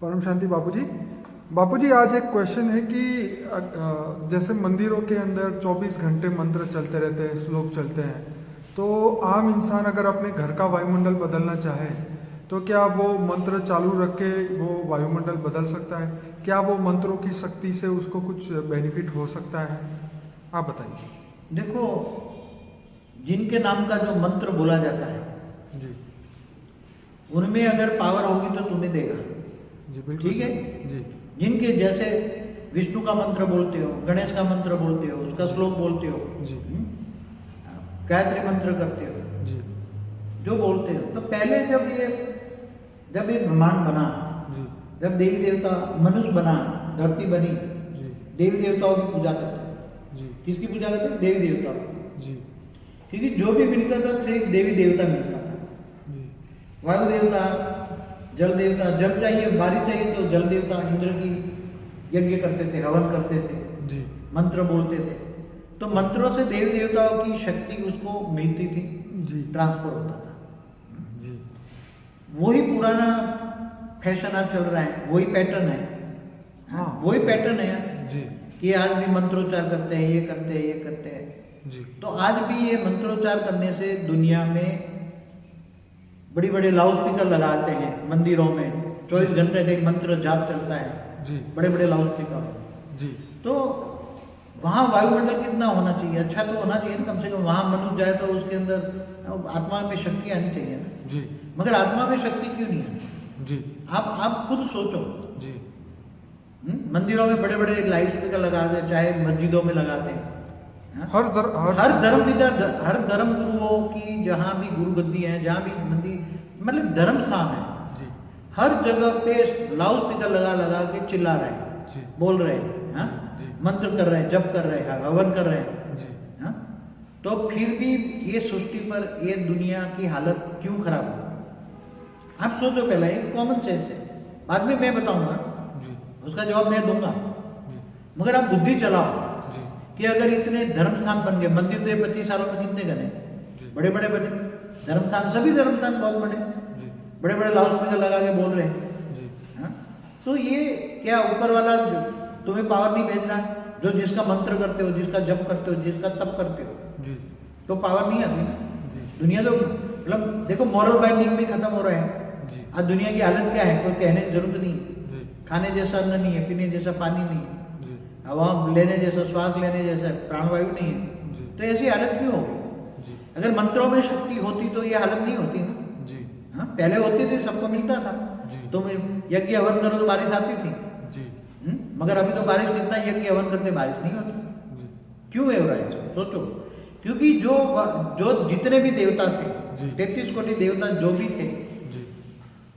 परम शांति बापूजी। बापूजी, आज एक क्वेश्चन है कि जैसे मंदिरों के अंदर 24 घंटे मंत्र चलते रहते हैं, श्लोक चलते हैं, तो आम इंसान अगर अपने घर का वायुमंडल बदलना चाहे तो क्या वो मंत्र चालू रख के वो वायुमंडल बदल सकता है? क्या वो मंत्रों की शक्ति से उसको कुछ बेनिफिट हो सकता है? आप बताइए। देखो, जिनके नाम का जो मंत्र बोला जाता है जी उनमें अगर पावर होगी तो तुम्हें देगा। जी बिल्कुल ठीक है जी जिनके जैसे विष्णु का मंत्र बोलते हो, गणेश का मंत्र बोलते हो, उसका श्लोक बोलते हो, जी गायत्री मंत्र करते हो, जी जो बोलते हो, तो पहले जब ये ब्रह्मांड बना, जी जब देवी देवता मनुष्य बना, धरती बनी, जी देवी देवताओं की पूजा करते थे। जी किसकी पूजा करते थे? देवी देवताओं। जी क्योंकि जो भी मिलता था फिर एक देवी देवता मिलता था। जी वायु देवता, जल देवता, जल चाहिए, बारिश चाहिए तो जल देवता इंद्र की यज्ञ करते थे, हवन करते थे, जी मंत्र बोलते थे। तो मंत्रों से देवी देवताओं की शक्ति उसको मिलती थी, जी ट्रांसफर होता था। जी वही पुराना फैशन आज चल रहा है, वही पैटर्न है। हाँ वही पैटर्न है जी कि आज भी मंत्रोच्चार करते हैं, ये करते हैं, ये करते हैं। जी तो आज भी ये मंत्रोच्चार करने से दुनिया में बड़ी बड़े लाउड स्पीकर लगाते हैं मंदिरों में, 24 घंटे का एक मंत्र जाप चलता है, जी बड़े बड़े लाउड स्पीकर। जी तो वहाँ वायुमंडल कितना होना चाहिए? अच्छा तो होना चाहिए ना, कम से कम वहाँ मनुष्य जाए तो उसके अंदर आत्मा में शक्ति आनी चाहिए ना। जी मगर आत्मा में शक्ति क्यों नहीं है? जी आप खुद सोचो। जी मंदिरों में बड़े बड़े लाउड स्पीकर लगाते हैं, चाहे मस्जिदों में लगाते हैं। हाँ? हर धर्म गुरुओं की जहाँ भी गुरु गद्दी है, जहाँ भी मंदिर मतलब धर्म स्थान है, जी हर जगह पे लाउड स्पीकर लगा लगा के चिल्ला रहे हैं, जी बोल रहे हैं, हाँ? जी मंत्र कर रहे हैं, जप कर रहे हैं, हवन कर रहे हैं, जी हाँ? तो फिर भी ये सृष्टि पर ये दुनिया की हालत क्यों खराब हो? आप सोचो, पहला एक कॉमन सेंस है, बाद में मैं बताऊंगा, जी उसका जवाब मैं दूंगा। जी मगर आप बुद्धि चलाओ जी कि अगर इतने धर्म स्थान बन गए, मंदिर तो ये 25 सालों में कितने बने, बड़े बड़े बने धर्म स्थान, सभी धर्म स्थान बहुत बड़े, जी बड़े बड़े लाउड स्पीकर लगा के बोल रहे हैं, जी हाँ? तो ये क्या ऊपर वाला तुम्हें पावर नहीं भेज रहा? जो जिसका मंत्र करते हो, जिसका जप करते हो, जिसका तप करते हो, जी तो पावर नहीं आती ना। जी दुनिया तो मतलब देखो, मॉरल बाइंडिंग भी खत्म हो रहे हैं। जी आज दुनिया की हालत क्या है, कोई कहने की जरूरत नहीं है। जी खाने जैसा अन्न नहीं है, पीने जैसा पानी नहीं है, जी हवा लेने जैसा, श्वास लेने जैसा प्राणवायु नहीं है। जी तो ऐसी हालत क्यों होगी? जी अगर मंत्रों में शक्ति होती तो ये हालत नहीं होती ना। जी हाँ, पहले होती थी, सबको मिलता था। जी तुम यज्ञ हवन करो तो बारिश आती थी। जी मगर अभी तो बारिश कितना यज्ञ हवन करते बारिश नहीं होती। जी क्यों है हो रहा है? सोचो। क्योंकि जो जितने भी देवता थे, जी। 33 कोटि देवता जो भी थे, जी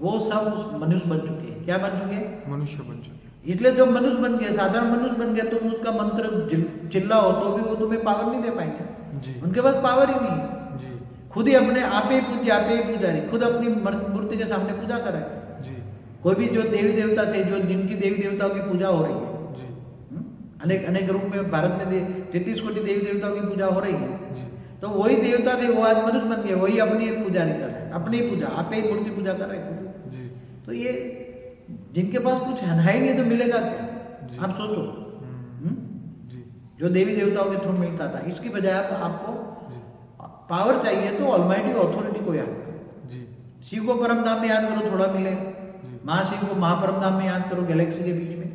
वो सब मनुष्य बन चुके हैं। क्या बन चुके हैं? मनुष्य बन चुके। इसलिए जब मनुष्य बन गए, साधारण मनुष्य बन गए, तुम उसका मंत्र चिल्लाओ तो भी वो तुम्हें पावर नहीं दे पाएंगे। जी उनके पास पावर ही नहीं है। जी खुद ही अपने आप ही पूज्य, आप ही पुजारी, खुद अपनी मूर्ति के सामने पूजा कर रहे हैं। जी कोई भी जो देवी देवता थे, जो जिनकी देवी देवताओं की पूजा हो रही है, जी अनेक अनेक रूप में भारत में 33 कोटि देवी देवताओं की पूजा हो रही है। जी तो वही देवता थे, वो आज मनुष्य बन गए, वही अपनी पुजारी कर रहे हैं, अपनी पूजा, आप ही मूर्ति पूजा कर रहे हैं खुद। जी तो ये जिनके पास कुछ है ही नहीं तो मिलेगा क्या? जी। आप सोचो। जी जो देवी देवताओं के थ्रू मिलता था, इसकी बजाय आपको जी पावर चाहिए तो ऑलमाइटी अथॉरिटी को याद करो। जी शिव को परम धाम में याद करो, थोड़ा मिलेगा। जी महाशिव को महापरम धाम में याद करो, गैलेक्सी के बीच में।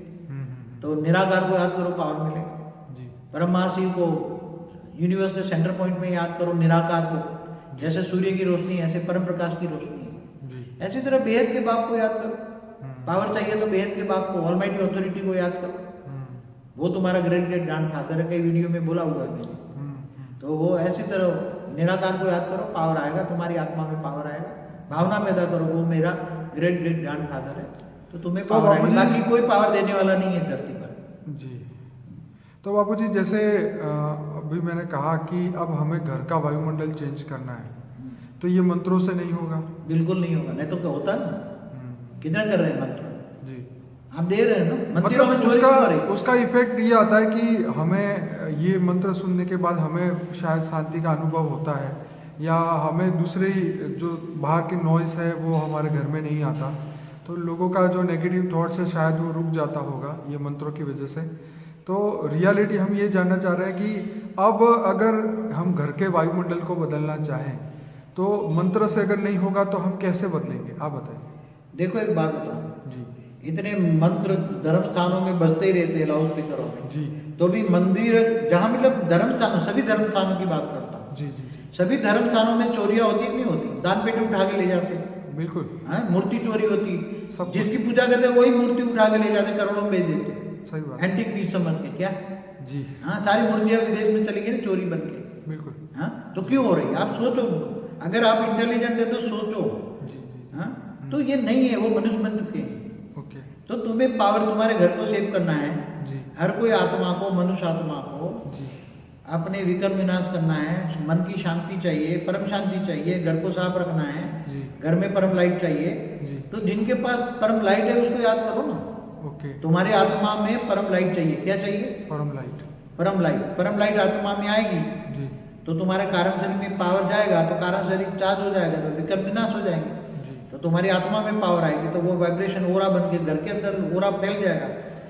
तो निराकार को याद करो, पावर मिलेगा। जी परम महाशिव को यूनिवर्स के सेंटर पॉइंट में याद करो, निराकार को। जैसे सूर्य की रोशनी है, ऐसे परम प्रकाश की रोशनी है। जी ऐसी तरह बेहद के बाप को याद करो। पावर चाहिए तो बेहद के बाप को, ऑलमाइटी अथॉरिटी को याद करो। वो तुम्हारा ग्रेट ग्रेट ग्रैंडफादर है, कई वीडियो में बोला हुआ है मैंने। तो वो ऐसी तरह निराकार को याद करो, पावर आएगा, तुम्हारी आत्मा में पावर आएगा। भावना पैदा करो, वो मेरा ग्रेट ग्रेट ग्रैंडफादर है, तो तुम्हें तो पावर आएगी। बाबूजी- बाकी कोई पावर देने वाला नहीं है धरती पर। जी। तो बाबूजी, जैसे अभी मैंने कहा कि अब हमें घर का वायुमंडल चेंज करना है, तो ये मंत्रों से नहीं होगा? बिल्कुल नहीं होगा, नहीं तो क्या होता ना। कितना कर रहे हैं मंत्र? जी। आप दे रहे हैं ना, मंदिरों में मतलब चोरी क्यों हो रही है? उसका इफेक्ट ये आता है कि हमें ये मंत्र सुनने के बाद हमें शायद शांति का अनुभव होता है, या हमें दूसरी जो बाहर की नॉइस है वो हमारे घर में नहीं आता। तो लोगों का जो नेगेटिव थॉट्स है शायद वो रुक जाता होगा ये मंत्रों की वजह से। तो रियलिटी हम ये जानना चाह रहे हैं कि अब अगर हम घर के वायुमंडल को बदलना चाहें तो मंत्र से अगर नहीं होगा तो हम कैसे बदलेंगे, आप बताएं। देखो एक बात बताओ जी इतने मंत्र धर्म स्थानों में बजते ही रहते हैं लाउड स्पीकरों में, जी तो भी मंदिर जहाँ मतलब धर्म स्थानों, सभी धर्म स्थानों की बात करता हूँ, जी जी जी सभी धर्म स्थानों में चोरियां होती कि नहीं होती? दान पेटी उठा के ले जाते हैं, बिल्कुल हाँ, मूर्ति चोरी होती, सब जिसकी पूजा करते हैं वही मूर्ति उठा के ले जाते, करोड़ों में बेच देते, सही बात एंटीक पीस समझ के। क्या जी हाँ, सारी मूर्तियां विदेश में चली गई ना चोरी बन के। बिल्कुल हाँ, तो क्यों हो रही है? आप सोचो, अगर आप इंटेलिजेंट है तो सोचो। जी जी हाँ, तो ये नहीं है, वो मनुष्य बन चुके हैं। ओके तो तुम्हें पावर तुम्हारे घर को सेव करना है, जी हर कोई आत्मा को, मनुष्य आत्मा को जी अपने विकर्म विनाश करना है, मन की शांति चाहिए, परम शांति चाहिए, घर को साफ रखना है, जी घर में परम लाइट चाहिए। जी तो जिनके पास परम लाइट है उसको याद करो ना। ओके तुम्हारी आत्मा में परम लाइट चाहिए। क्या चाहिए? परम लाइट परम लाइट। परम लाइट आत्मा में आएगी जी तो तुम्हारे कारण शरीर में पावर जाएगा, तो कारण शरीर चार्ज हो जाएगा, तो विकर्म विनाश हो जाएंगे। जी तो तुम्हारी आत्मा में पावर आएगी तो वो वाइब्रेशन ओरा बन के घर के अंदर ओरा फैल जाएगा,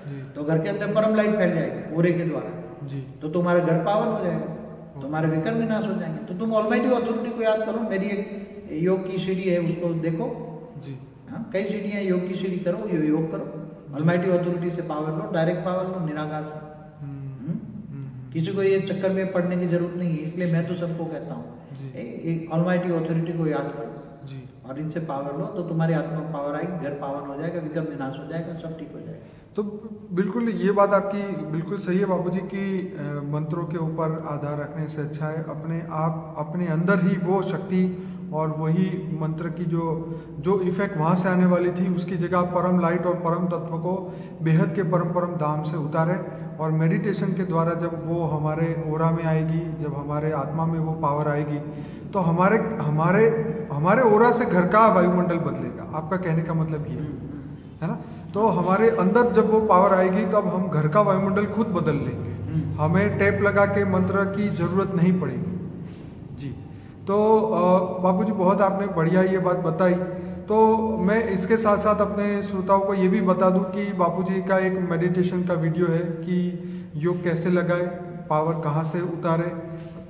जी तो घर के अंदर परम लाइट फैल जाएगी ओरे के द्वारा, जी तो तुम्हारा घर पावन हो जाएगा, तुम्हारे विकर्म विनाश हो जाएंगे। तो तुम ऑलमाइटी अथॉरिटी को याद करो। मेरी एक योग की सीढ़ी है, उसको देखो। जी हाँ, कई सीढ़ियाँ, योग की सीढ़ी करो, योग करो, ऑलमाइटी अथॉरिटी से पावर लो, डायरेक्ट पावर लो, निराकार से। किसी को ये चक्कर में पड़ने की जरूरत नहीं है, इसलिए मैं तो सबको कहता जी। हूँ एक ऑलमाइटी अथॉरिटी को याद करो जी और इनसे पावर लो, तो तुम्हारी आत्मा पावर आएगी, घर पावन हो जाएगा, विकर्म विनाश हो जाएगा, सब ठीक हो जाएगा। तो बिल्कुल ये बात आपकी बिल्कुल सही है बाबूजी कि मंत्रों के ऊपर आधार रखने से अच्छा है अपने आप अपने अंदर ही वो शक्ति और वही मंत्र की जो इफेक्ट वहाँ से आने वाली थी उसकी जगह परम लाइट और परम तत्व को बेहद के परम धाम से उतारे और मेडिटेशन के द्वारा जब वो हमारे ओरा में आएगी, जब हमारे आत्मा में वो पावर आएगी तो हमारे हमारे हमारे ओरा से घर का वायुमंडल बदलेगा। आपका कहने का मतलब ये है ना? तो हमारे अंदर जब वो पावर आएगी तब हम घर का वायुमंडल खुद बदल लेंगे, हमें टेप लगा के मंत्र की जरूरत नहीं पड़ेगी। जी तो बाबूजी बहुत आपने बढ़िया ये बात बताई। तो मैं इसके साथ साथ अपने श्रोताओं को ये भी बता दूं कि बाबूजी का एक मेडिटेशन का वीडियो है कि योग कैसे लगाए, पावर कहाँ से उतारे,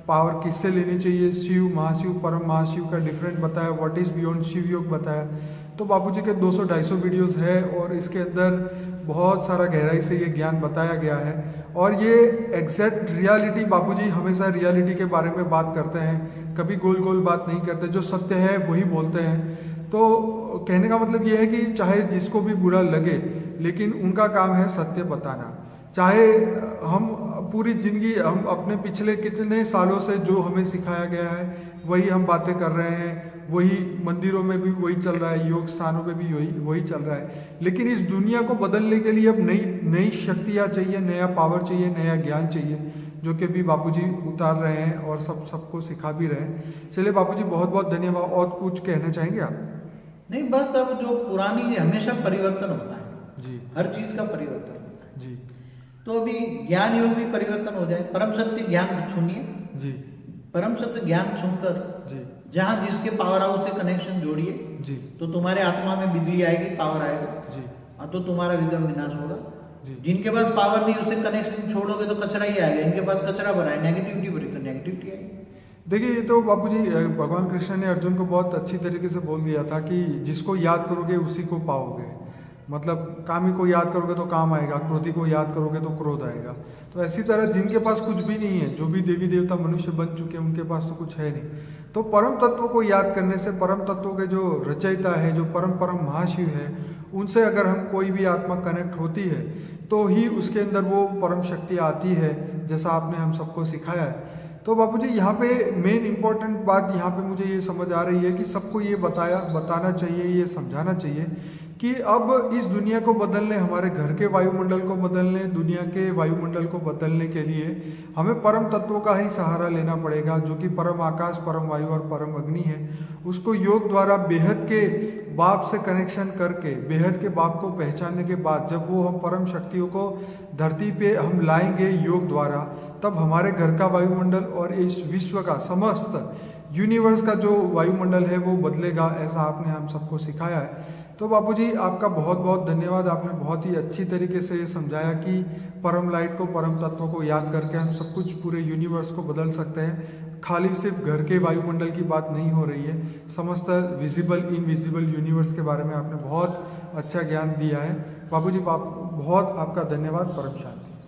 पावर किससे लेनी चाहिए, शिव महाशिव परम महाशिव का डिफरेंट बताया, व्हाट इज़ बियॉन्ड शिव योग बताया। तो बाबूजी के 200-250 वीडियोस है और इसके अंदर बहुत सारा गहराई से ये ज्ञान बताया गया है और ये एग्जैक्ट रियलिटी, बाबूजी हमेशा रियलिटी के बारे में बात करते हैं, कभी गोल गोल बात नहीं करते, जो सत्य है वही बोलते हैं। तो कहने का मतलब ये है कि चाहे जिसको भी बुरा लगे लेकिन उनका काम है सत्य बताना। चाहे हम पूरी जिंदगी हम अपने पिछले कितने सालों से जो हमें सिखाया गया है वही हम बातें कर रहे हैं, वही मंदिरों में भी वही चल रहा है, योग स्थानों में भी वही चल रहा है, लेकिन इस दुनिया को बदलने के लिए अब नई शक्तियाँ चाहिए, नया पावर चाहिए, नया ज्ञान चाहिए, जो कि भी बापूजी उतार रहे हैं और सबको सिखा भी रहे हैं। चलिए बापूजी बहुत बहुत धन्यवाद। और कुछ कहना चाहेंगे आप? नहीं, बस अब जो पुरानी हमेशा परिवर्तन होता है जी, हर चीज का परिवर्तन होता है। जी तो अभी ज्ञान योग भी परिवर्तन हो जाए। परम सत्य ज्ञान सुनिए, जी, परम सत्य ज्ञान सुनकर जी, जहाँ जिसके पावर हाउस से कनेक्शन जोड़िए जी, तो तुम्हारे आत्मा में बिजली आएगी, पावर आएगा, जी, और तो तुम्हारा विक्रम विनाश होगा। जी। जिनके पास पावर नहीं उससे कनेक्शन छोड़ोगे तो कचरा ही आएगा, इनके पास कचरा भरा है, नेगेटिविटी भरी तो नेगेटिविटी आएगी। देखिए ये तो बापूजी भगवान कृष्ण ने अर्जुन को बहुत अच्छी तरीके से बोल दिया था कि जिसको याद करोगे उसी को पाओगे। मतलब कामी को याद करोगे तो काम आएगा, क्रोधी को याद करोगे तो क्रोध आएगा। तो ऐसी तरह जिनके पास कुछ भी नहीं है, जो भी देवी देवता मनुष्य बन चुके हैं उनके पास तो कुछ है नहीं। तो परम तत्व को याद करने से, परम तत्वों के जो रचयिता है, जो परम महाशिव है, उनसे अगर हम कोई भी आत्मा कनेक्ट होती है तो ही उसके अंदर वो परम शक्ति आती है, जैसा आपने हम सबको सिखाया है। तो बापूजी यहाँ पे मेन इम्पॉर्टेंट बात यहाँ पे मुझे ये समझ आ रही है कि सबको ये बताना चाहिए, ये समझाना चाहिए कि अब इस दुनिया को बदलने, हमारे घर के वायुमंडल को बदलने, दुनिया के वायुमंडल को बदलने के लिए हमें परम तत्वों का ही सहारा लेना पड़ेगा, जो कि परम आकाश, परम वायु और परम अग्नि है। उसको योग द्वारा बेहद के बाप से कनेक्शन करके, बेहद के बाप को पहचानने के बाद जब वो हम परम शक्तियों को धरती पे हम लाएंगे योग द्वारा, तब हमारे घर का वायुमंडल और इस विश्व का, समस्त यूनिवर्स का जो वायुमंडल है वो बदलेगा, ऐसा आपने हम सबको सिखाया है। तो बापूजी आपका बहुत बहुत धन्यवाद। आपने बहुत ही अच्छी तरीके से ये समझाया कि परम लाइट को, परम तत्व को याद करके हम सब कुछ पूरे यूनिवर्स को बदल सकते हैं। खाली सिर्फ घर के वायुमंडल की बात नहीं हो रही है, समस्त विजिबल इनविजिबल यूनिवर्स के बारे में आपने बहुत अच्छा ज्ञान दिया है। बापूजी बहुत आपका धन्यवाद। परम शांति।